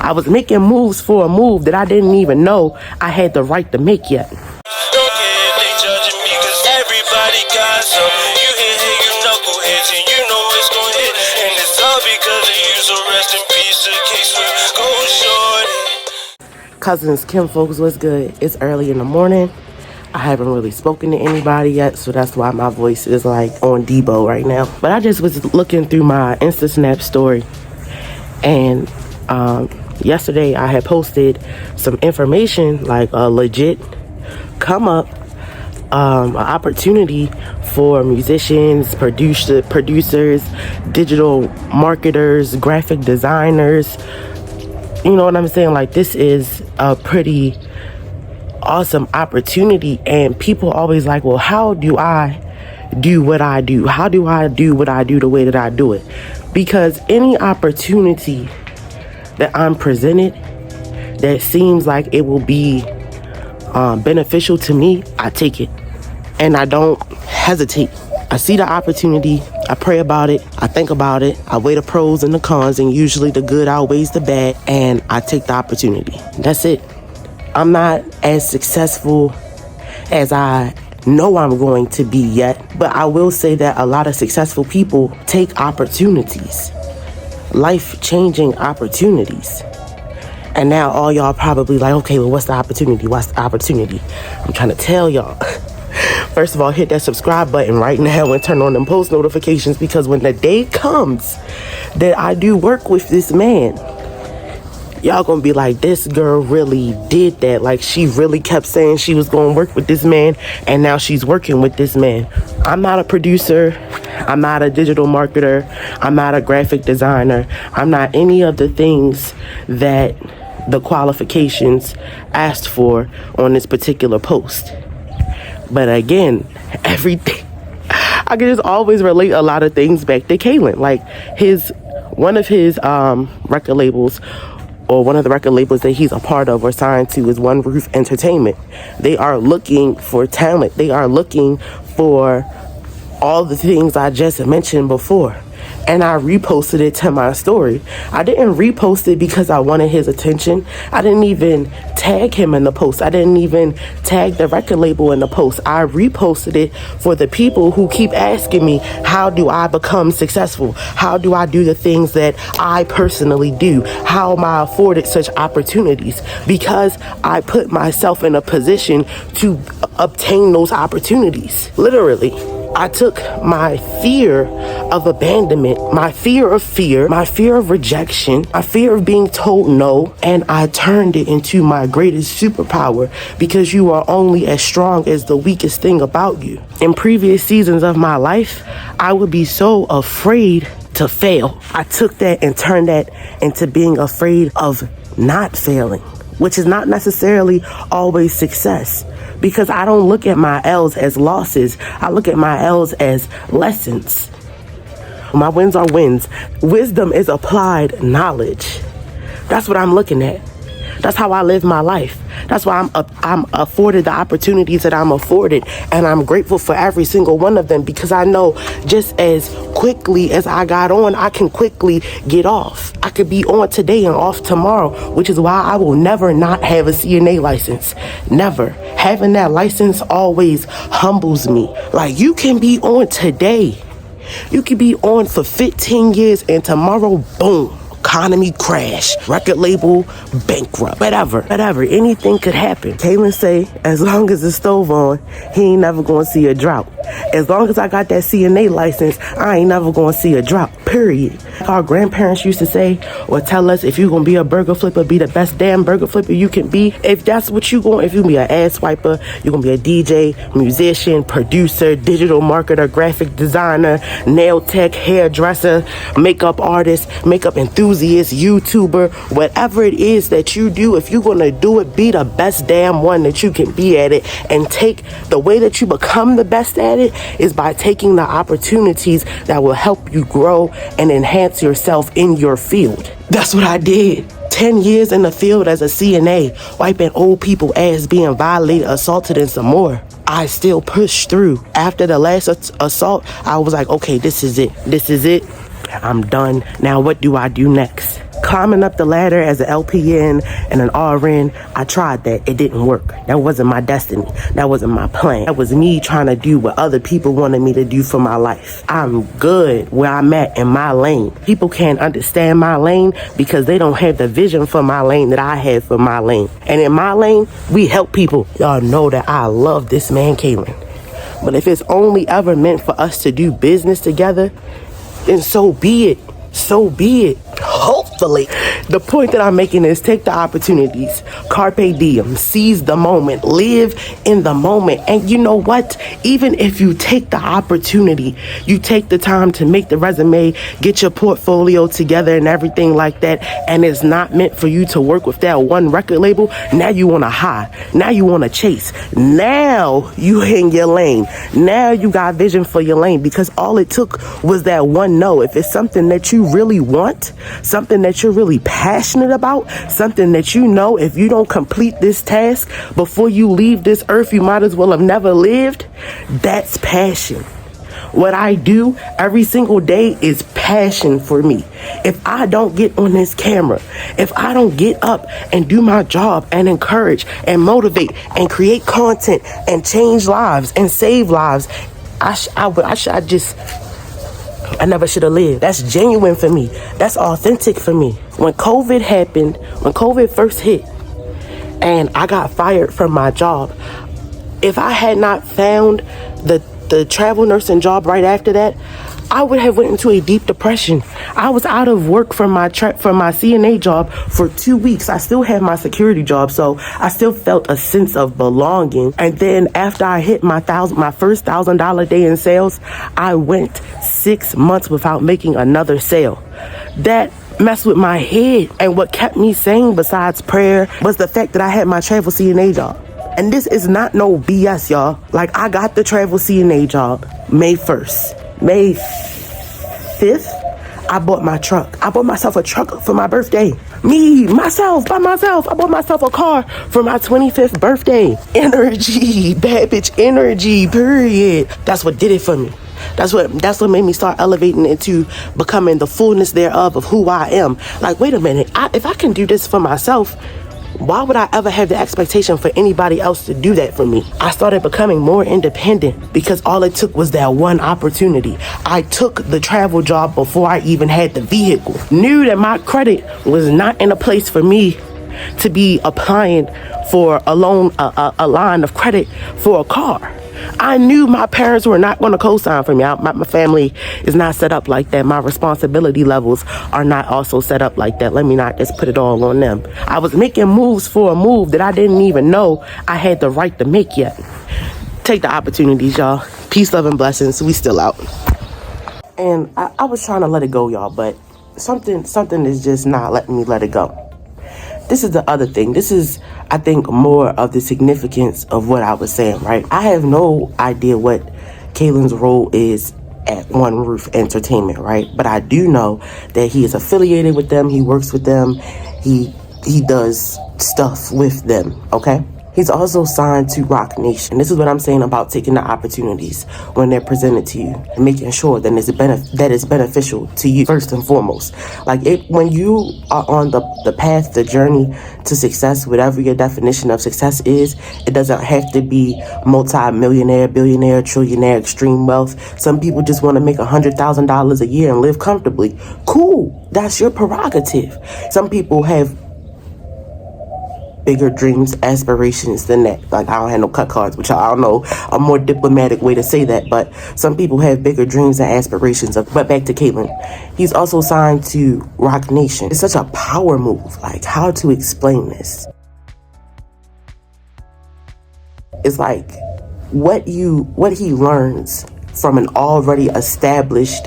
I was making moves for a move that I didn't even know I had the right to make yet. Don't care if they judging me, cause everybody got some. You hit, you knuckleheads, and you know it's gon' hit. And it's all because of you, so rest in peace to case with go shorty. Cousins, Kim folks, what's good? It's early in the morning. I haven't really spoken to anybody yet, so that's why my voice is like on Debo right now. But I just was looking through my InstaSnap story, and yesterday I had posted some information, like a legit come up, an opportunity for musicians, producers, digital marketers, graphic designers. You know what I'm saying? Like, this is a pretty awesome opportunity, and people always like, well, how do I do what I do? How do I do what I do the way that I do it? Because any opportunity that I'm presented that seems like it will be beneficial to me, I take it, and I don't hesitate. I see the opportunity, I pray about it, I think about it, I weigh the pros and the cons, and usually the good outweighs the bad, and I take the opportunity. That's it. I'm not as successful as I know I'm going to be yet, but I will say that a lot of successful people take opportunities, life-changing opportunities. And now all y'all probably like, okay, well, what's the opportunity? What's the opportunity? I'm trying to tell y'all. First of all, hit that subscribe button right now and turn on them post notifications, because when the day comes that I do work with this man, y'all gonna be like, this girl really did that. Like, she really kept saying she was gonna work with this man, and now she's working with this man. I'm not a producer. I'm not a digital marketer. I'm not a graphic designer. I'm not any of the things that the qualifications asked for on this particular post. But again, everything, I can just always relate a lot of things back to Kalen. Like, one of his record labels, or one of the record labels that he's a part of or signed to, is One Roof Entertainment. They are looking for talent. They are looking for all the things I just mentioned before. And I reposted it to my story. I didn't repost it because I wanted his attention. I didn't even tag him in the post. I didn't even tag the record label in the post. I reposted it for the people who keep asking me, how do I become successful? How do I do the things that I personally do? How am I afforded such opportunities? Because I put myself in a position to obtain those opportunities. Literally. I took my fear of abandonment, my fear of rejection, my fear of being told no, and I turned it into my greatest superpower, because you are only as strong as the weakest thing about you. In previous seasons of my life, I would be so afraid to fail. I took that and turned that into being afraid of not failing, which is not necessarily always success. Because I don't look at my L's as losses. I look at my L's as lessons. My wins are wins. Wisdom is applied knowledge. That's what I'm looking at. That's how I live my life. That's why I'm afforded the opportunities that I'm afforded, and I'm grateful for every single one of them, because I know just as quickly as I got on, I can quickly get off. I could be on today and off tomorrow, which is why I will never not have a CNA license. Never. Having that license always humbles me. Like, you can be on today. You can be on for 15 years, and tomorrow, boom. Economy crash, record label bankrupt, whatever, anything could happen. Kalen say, as long as the stove on, he ain't never gonna see a drought. As long as I got that CNA license, I ain't never gonna see a drought, period. Like our grandparents used to say or tell us, if you gonna be a burger flipper, be the best damn burger flipper you can be. If that's what you going, if you gonna be an ass wiper, you're gonna be a DJ, musician, producer, digital marketer, graphic designer, nail tech, hairdresser, makeup artist, makeup enthusiast, YouTuber, whatever it is that you do, if you're gonna do it, be the best damn one that you can be at it. And take the way that you become the best at it is by taking the opportunities that will help you grow and enhance yourself in your field. That's what I did. 10 years in the field as a CNA, wiping old people ass, being violated, assaulted, and some more. I still pushed through. After the last assault, I was like, okay, this is it. I'm done. Now what do I do next? Climbing up the ladder as an LPN and an RN, I tried that. It didn't work. That wasn't my destiny. That wasn't my plan. That was me trying to do what other people wanted me to do for my life. I'm good where I'm at in my lane. People can't understand my lane because they don't have the vision for my lane that I have for my lane. And in my lane, we help people. Y'all know that I love this man, Kaylin. But if it's only ever meant for us to do business together, then so be it. So be it. Hopefully. The point that I'm making is take the opportunities. Carpe diem. Seize the moment. Live in the moment. And you know what? Even if you take the opportunity, you take the time to make the resume, get your portfolio together and everything like that, and it's not meant for you to work with that one record label, now you want to hide. Now you want to chase. Now you in your lane. Now you got vision for your lane because all it took was that one no. If it's something that you really want, something that you're really passionate about, something that you know if you don't complete this task before you leave this earth, you might as well have never lived. That's passion. What I do every single day is passion for me. If I don't get on this camera, if I don't get up and do my job and encourage and motivate and create content and change lives and save lives, I never should have lived. That's genuine for me. That's authentic for me. When COVID happened, when COVID first hit, and I got fired from my job, if I had not found the travel nursing job right after that, I would have went into a deep depression. I was out of work from my CNA job for 2 weeks. I still had my security job, so I still felt a sense of belonging. And then after I hit my first $1,000 day in sales, I went 6 months without making another sale. That messed with my head. And what kept me sane besides prayer was the fact that I had my travel CNA job. And this is not no BS, y'all. Like, I got the travel CNA job May 1st. May 5th, I bought my truck. I bought myself a truck for my birthday. By myself. I bought myself a car for my 25th birthday. Energy, bad bitch energy, period. That's what did it for me. That's what made me start elevating into becoming the fullness thereof of who I am. Like, wait a minute, if I can do this for myself, why would I ever have the expectation for anybody else to do that for me? I started becoming more independent because all it took was that one opportunity. I took the travel job before I even had the vehicle. Knew that my credit was not in a place for me to be applying for a loan, a line of credit for a car. I knew my parents were not going to co-sign for me. My family is not set up like that. My responsibility levels are not also set up like that. Let me not just put it all on them. I was making moves for a move that I didn't even know I had the right to make yet. Take the opportunities, y'all. Peace, love, and blessings. We still out. And I was trying to let it go, y'all, but something is just not letting me let it go. This is the other thing. This is, I think, more of the significance of what I was saying, right? I have no idea what Kaylin's role is at One Roof Entertainment, right? But I do know that he is affiliated with them. He works with them. He does stuff with them, okay? He's also signed to Rock Nation. This is what I'm saying about taking the opportunities when they're presented to you and making sure that it's beneficial to you first and foremost. Like, when you are on the path, the journey to success, whatever your definition of success is, it doesn't have to be multi-millionaire, billionaire, trillionaire, extreme wealth. Some people just want to make $100,000 a year and live comfortably. Cool. That's your prerogative. Some people have bigger dreams, aspirations than that. Like, I don't have no cut cards, which I don't know a more diplomatic way to say that, but some people have bigger dreams and aspirations. But back to Caitlin, he's also signed to Rock Nation. It's such a power move. Like, how to explain this? It's like what he learns from an already established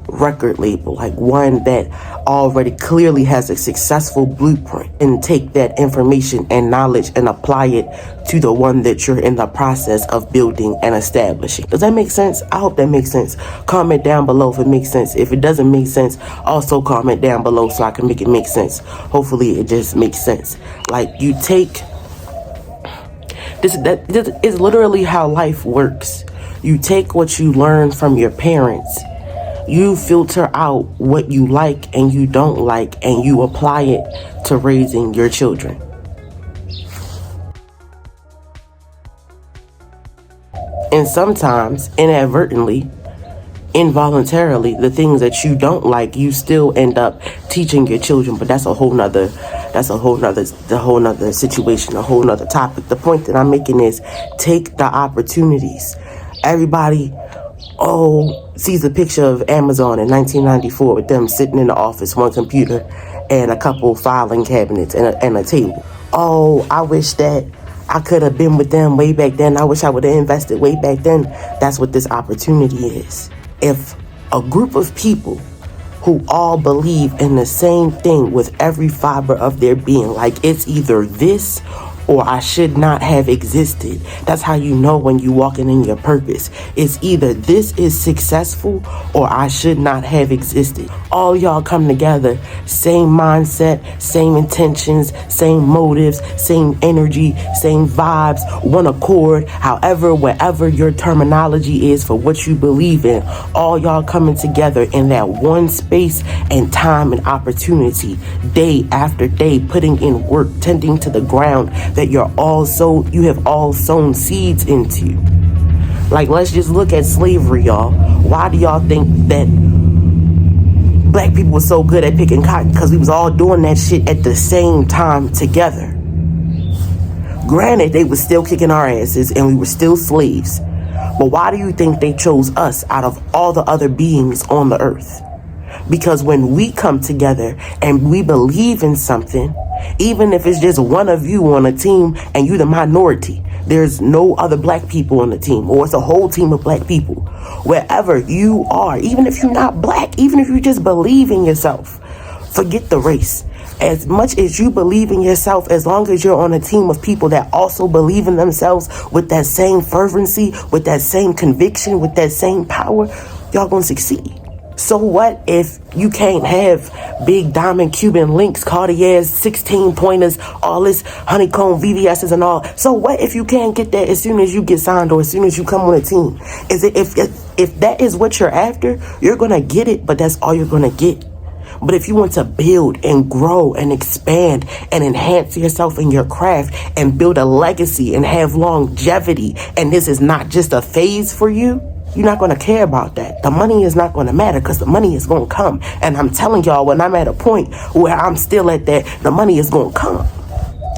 record label, like one that already clearly has a successful blueprint, and take that information and knowledge and apply it to the one that you're in the process of building and establishing. Does that make sense? I hope that makes sense. Comment down below if it makes sense. If it doesn't make sense, also comment down below so I can make it make sense. Hopefully it just makes sense. Like, you take this is literally how life works. You take what you learn from your parents You filter out what you like and you don't like, and you apply it to raising your children. And sometimes, inadvertently, involuntarily, the things that you don't like, you still end up teaching your children. But that's a whole nother situation, a whole nother topic. The point that I'm making is take the opportunities. Everybody sees a picture of Amazon in 1994 with them sitting in the office, one computer and a couple filing cabinets and a table. Oh, I wish that I could have been with them way back then. I wish I would have invested way back then. That's what this opportunity is. If a group of people who all believe in the same thing with every fiber of their being, like it's either this or I should not have existed. That's how you know when you walking in your purpose. It's either this is successful or I should not have existed. All y'all come together, same mindset, same intentions, same motives, same energy, same vibes, one accord, however, whatever your terminology is for what you believe in. All y'all coming together in that one space and time and opportunity, day after day, putting in work, tending to the ground that you have all sown seeds into. Like, let's just look at slavery, y'all. Why do y'all think that black people were so good at picking cotton? Because we was all doing that shit at the same time together. Granted, they was still kicking our asses and we were still slaves. But why do you think they chose us out of all the other beings on the earth? Because when we come together and we believe in something, even if it's just one of you on a team and you the minority, there's no other black people on the team, or it's a whole team of black people. Wherever you are, even if you're not black, even if you just believe in yourself, forget the race. As much as you believe in yourself, as long as you're on a team of people that also believe in themselves with that same fervency, with that same conviction, with that same power, y'all gonna succeed. So what if you can't have big diamond Cuban links, Cartier's, 16 pointers, all this honeycomb VVS's and all? So what if you can't get that as soon as you get signed or as soon as you come on a team? Is it if that is what you're after, you're gonna get it, but that's all you're gonna get. But if you want to build and grow and expand and enhance yourself in your craft and build a legacy and have longevity, and this is not just a phase for you, you're not going to care about that. The money is not going to matter because the money is going to come. And I'm telling y'all, when I'm at a point where I'm still at that, the money is going to come.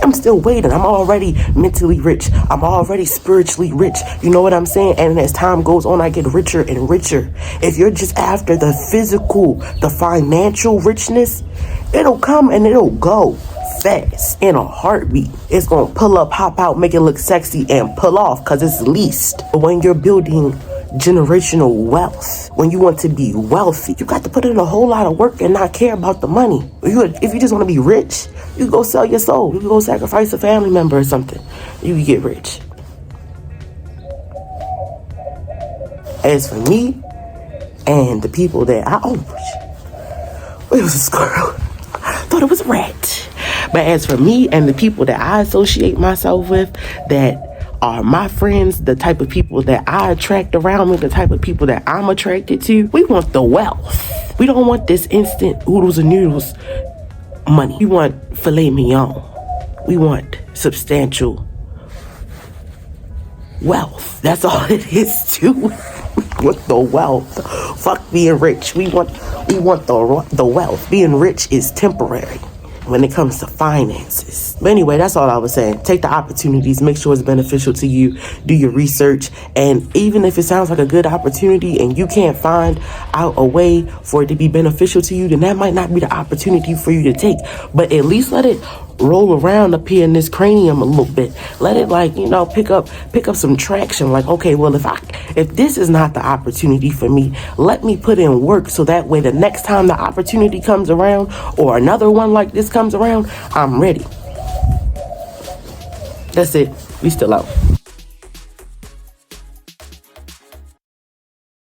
I'm still waiting. I'm already mentally rich. I'm already spiritually rich. You know what I'm saying? And as time goes on, I get richer and richer. If you're just after the physical, the financial richness, it'll come and it'll go fast in a heartbeat. It's going to pull up, hop out, make it look sexy and pull off because it's leased. But when you're building generational wealth, when you want to be wealthy, you got to put in a whole lot of work and not care about the money. If you just want to be rich, you go sell your soul. You go sacrifice a family member or something. You can get rich. As for me and the people that it was a squirrel. I thought it was a rat. But as for me and the people that I associate myself with, that are my friends, the type of people that I attract around me, the type of people that I'm attracted to, we want the wealth. We don't want this instant oodles and noodles money. We want filet mignon. We want substantial wealth. That's all it is too. We want the wealth. Fuck being rich. We want the wealth. Being rich is temporary when it comes to finances. But anyway, that's all I was saying. Take the opportunities, make sure it's beneficial to you, do your research, and even if it sounds like a good opportunity and you can't find out a way for it to be beneficial to you, then that might not be the opportunity for you to take. But at least let it roll around up here in this cranium a little bit. Let it pick up some traction. Like, okay, well, if this is not the opportunity for me, let me put in work so that way the next time the opportunity comes around or another one like this comes around, I'm ready. That's it. We still out.